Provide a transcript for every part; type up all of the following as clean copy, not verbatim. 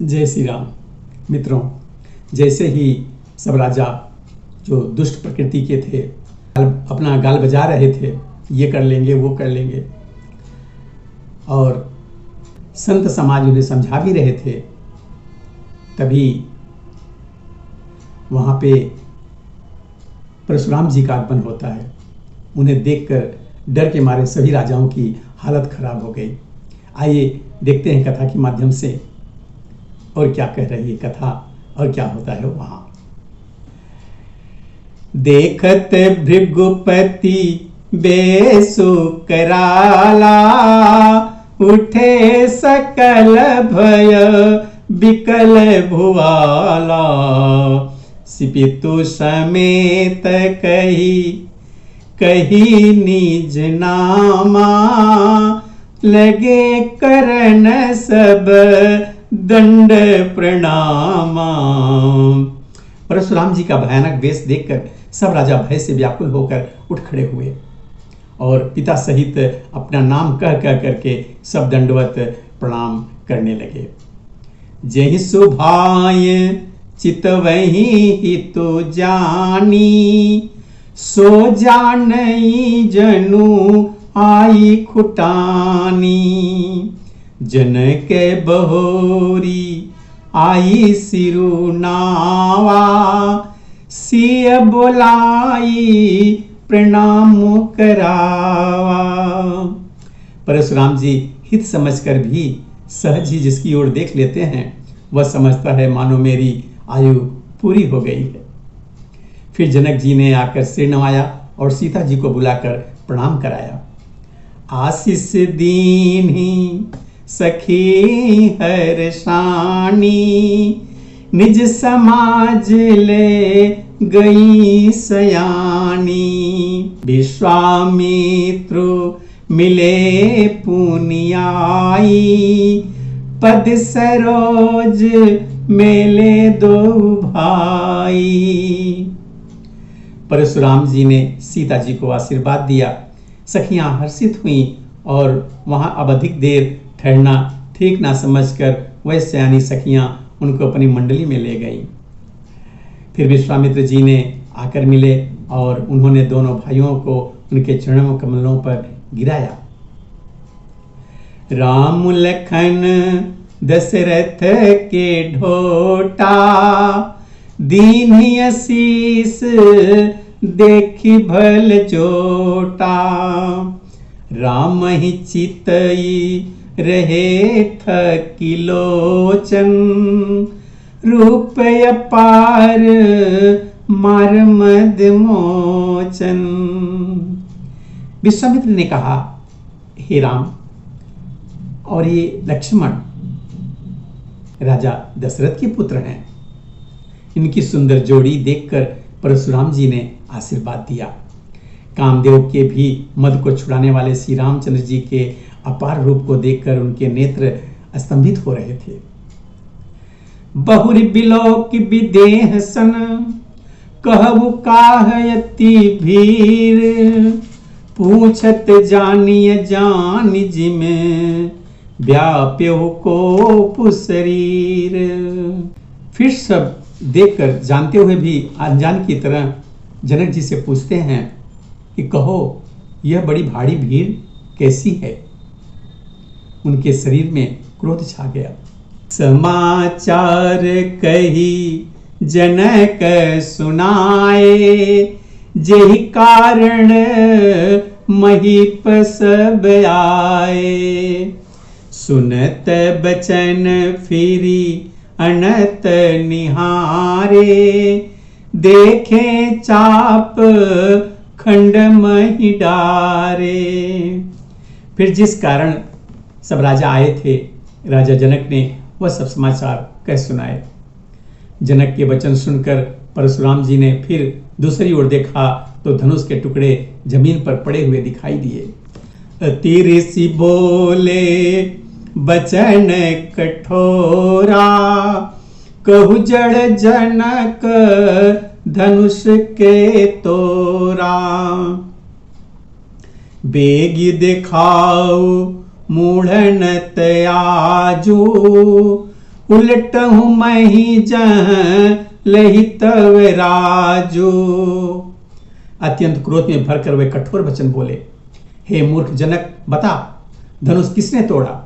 जय श्री राम। मित्रों, जैसे ही सब राजा जो दुष्ट प्रकृति के थे अपना गाल बजा रहे थे, ये कर लेंगे वो कर लेंगे, और संत समाज उन्हें समझा भी रहे थे, तभी वहाँ पे परशुराम जी का आगमन होता है। उन्हें देखकर डर के मारे सभी राजाओं की हालत खराब हो गई। आइए देखते हैं कथा के माध्यम से और क्या कह रही है कथा और क्या होता है वहां। देखत भृगुपति बेसु कराला, उठे सकल भय बिकल भुआला। सिपितु समेत कही निज नामा, लगे करन सब दंड प्रणामा। परशुराम जी का भयानक वेश देखकर सब राजा भय से व्याकुल होकर उठ खड़े हुए और पिता सहित अपना नाम कह करके सब दंडवत प्रणाम करने लगे। जहि सुभाय चितवहि हितु जानी, सो जानई जनु आई खुटानी। जन के बहोरी आई सिरु नावा, सिय बोलाई प्रणाम करावा। परशुराम जी हित समझकर भी सहज ही जिसकी ओर देख लेते हैं, वह समझता है मानो मेरी आयु पूरी हो गई है। फिर जनक जी ने आकर सिर नवाया और सीता जी को बुलाकर प्रणाम कराया। आशीष दीन्ही सखी हर्षानी, निज समाज ले गई सयानी। विश्वामित्र मिले पुनियाई, पद सरोज मेले दो भाई। परशुराम जी ने सीता जी को आशीर्वाद दिया। सखियां हर्षित हुईं और वहां अब अधिक देर ठहरना ठीक ना समझकर वह सयानी सखियां उनको अपनी मंडली में ले गईं। फिर विश्वामित्र जी ने आकर मिले और उन्होंने दोनों भाइयों को उनके चरणों कमलों पर गिराया। राम लखन दशरथ के ढोटा, दीन्ही आशीष देखी भल चोटा। राम ही चितई रहे थकी लोचन, रूप अपार मार मद मोचन। विश्वामित्र ने कहा, हे राम और ये लक्ष्मण राजा दशरथ के पुत्र हैं। इनकी सुंदर जोड़ी देखकर परशुराम जी ने आशीर्वाद दिया। कामदेव के भी मद को छुड़ाने वाले श्री रामचंद्र जी के अपार रूप को देखकर उनके नेत्र स्तंभित हो रहे थे। बहुरी बिलोक विदेह सन, कहु काहयति भीर। पूछत जानिय जान जिमे, व्याप्यहु को शरीर। फिर सब देखकर जानते हुए भी अनजान की तरह जनक जी से पूछते हैं कि कहो यह बड़ी भारी भीड़ कैसी है। उनके शरीर में क्रोध छा गया। समाचार कही जनक सुनाए, जेहि कारण महीप सब आए। सुनत बचन फिरी अनत निहारे, देखे चाप खंड मही डारे। फिर जिस कारण सब राजा आए थे, राजा जनक ने वह सब समाचार कह सुनाए। जनक के वचन सुनकर परशुराम जी ने फिर दूसरी ओर देखा तो धनुष के टुकड़े जमीन पर पड़े हुए दिखाई दिए। अति ऋषि बोले बचन कठोरा, कहु जड़ जनक धनुष के तोरा। बेगी दिखाओ मूढ़न त्याजू, उलट हूं मैं ही जहां लही तव राजू। अत्यंत क्रोध में भरकर वे कठोर वचन बोले, हे मूर्ख जनक, बता धनुष किसने तोड़ा?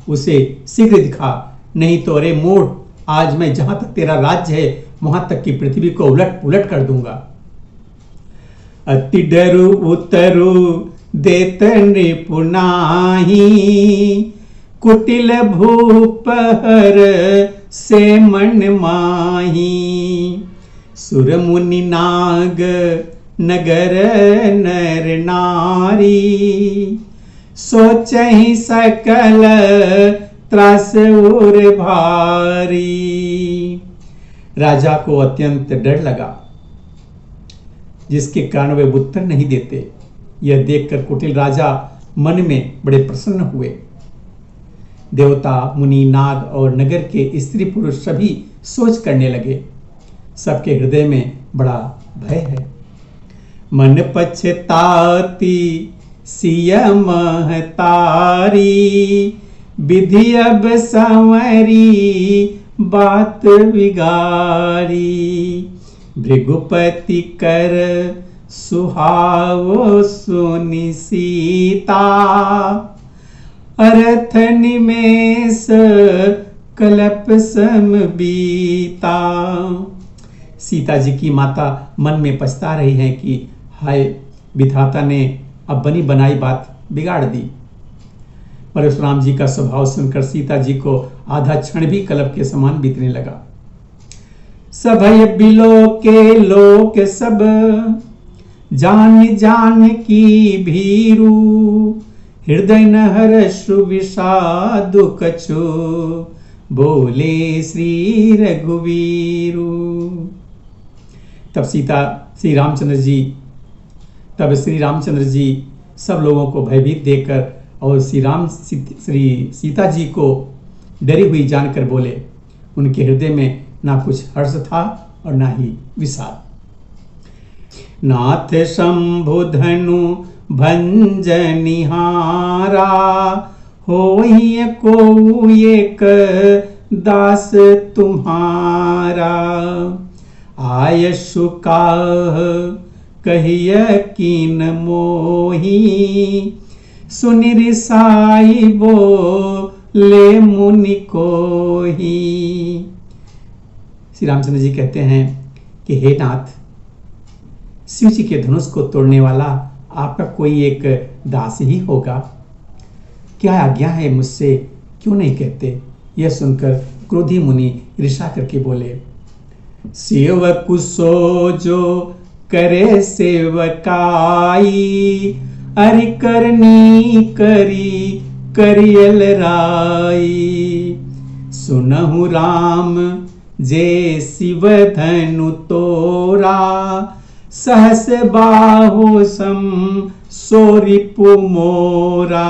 उसे शीघ्र दिखा, नहीं तो अरे मूढ़, आज मैं जहां तक तेरा राज्य है वहां तक की पृथ्वी को उलट पुलट कर दूंगा। अति डरू उतरू देत निपुनाही, कुटिल भूपहर से मन माही। सुर मुनि नाग नगर नर नारी, सोचहि सकल त्रास उर भारी। राजा को अत्यंत डर लगा, जिसके कारण वे उत्तर नहीं देते। यह देखकर कुटिल राजा मन में बड़े प्रसन्न हुए। देवता, मुनि, नाग और नगर के स्त्री पुरुष सभी सोच करने लगे। सबके हृदय में बड़ा भय है। मन पछताती सिय महतारी, विधि अब संवरी बात बिगाड़ी। भृगुपति कर सुहावो सुनि सीता, अर्थ निमेष कल्प सम बीता। सीता जी की माता मन में पछता रही है कि हाय, विधाता ने अब बनी बनाई बात बिगाड़ दी। परशुराम जी का स्वभाव सुनकर सीता जी को आधा क्षण भी कल्प के समान बीतने लगा। सभय बिलो के लोक सब, जान जान की भीरू। हृदय न हर्षु विषादु कछु, बोले श्री रघुवीरू। तब श्री रामचंद्र जी सब लोगों को भयभीत देखकर और श्री सीता जी को डरी हुई जानकर बोले। उनके हृदय में ना कुछ हर्ष था और ना ही विषाद। नाथ शंभु धनु भंजनिहारा, होहि को एक दास तुम्हारा। आयशु काह कहिय कीन मोही, सुनि रिसाई बोले मुनि कोही। श्री रामचंद्र जी कहते हैं कि हे नाथ, शिव जी के धनुष को तोड़ने वाला आपका कोई एक दास ही होगा। क्या आज्ञा है मुझसे, क्यों नहीं कहते? यह सुनकर क्रोधी मुनि ईर्षा करके बोले, सेवक सो जो करे सेवकाई, अरि करनी करी करियल राई। सुनहु राम जे शिव धनु तोरा, सहस बाहु सम सोरिपु मोरा।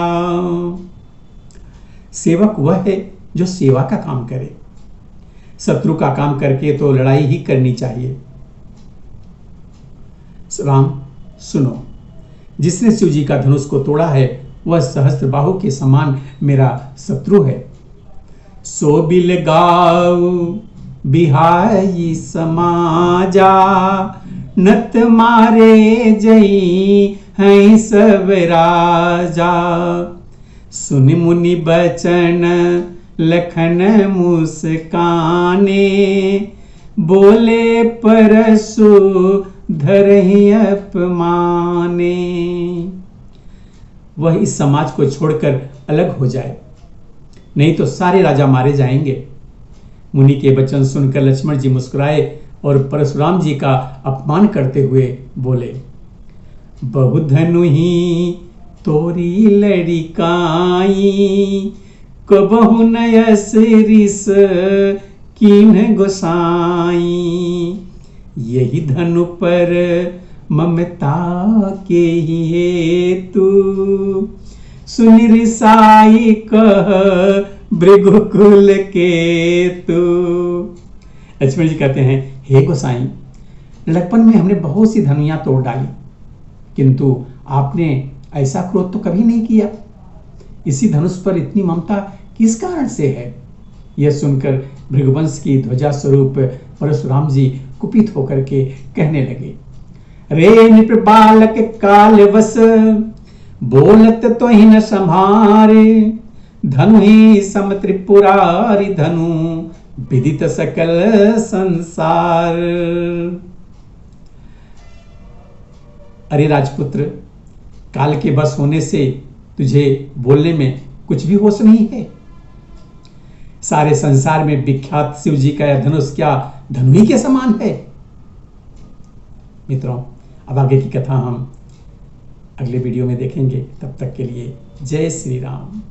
सेवक वह है जो सेवा का काम करे। शत्रु का काम करके तो लड़ाई ही करनी चाहिए। राम सुनो, जिसने शिव जी का धनुष को तोड़ा है वह सहस्त्र बाहु के समान मेरा शत्रु है। सो बिल गाऊ बिहाई समाजा, नत मारे जई हैं सब राजा। सुनि मुनि बचन लखन मुस्काने, बोले परसु धरहि अपमाने। वह इस समाज को छोड़कर अलग हो जाए, नहीं तो सारे राजा मारे जाएंगे। मुनि के वचन सुनकर लक्ष्मण जी मुस्कुराए और परशुराम जी का अपमान करते हुए बोले, बहुधनु ही तोरी लड़िकाई, कबहु नयस रिस कीन गोसाई। यही धनु पर ममता के ही हेतु, सुनि रिसाई कह भृगुकुल केतु। लक्ष्मण जी कहते हैं, हे गोसाई, लड़कपन में हमने बहुत सी धनुइयां तोड़ डाली, किंतु आपने ऐसा क्रोध तो कभी नहीं किया। इसी धनुष पर इतनी ममता किस कारण से है? यह सुनकर भृगुवंश की ध्वजा स्वरूप परशुराम जी कुपित होकर के कहने लगे, रे नृप बालक काल वस, बोलत तो ही न संहारे, धनु ही सम त्रिपुरारि धनु, विदित सकल संसार। अरे राजपुत्र, काल के बस होने से तुझे बोलने में कुछ भी होश नहीं है। सारे संसार में विख्यात शिव जी का यह धनुष क्या धनु ही के समान है। मित्रों, अब आगे की कथा हम अगले वीडियो में देखेंगे। तब तक के लिए जय श्री राम।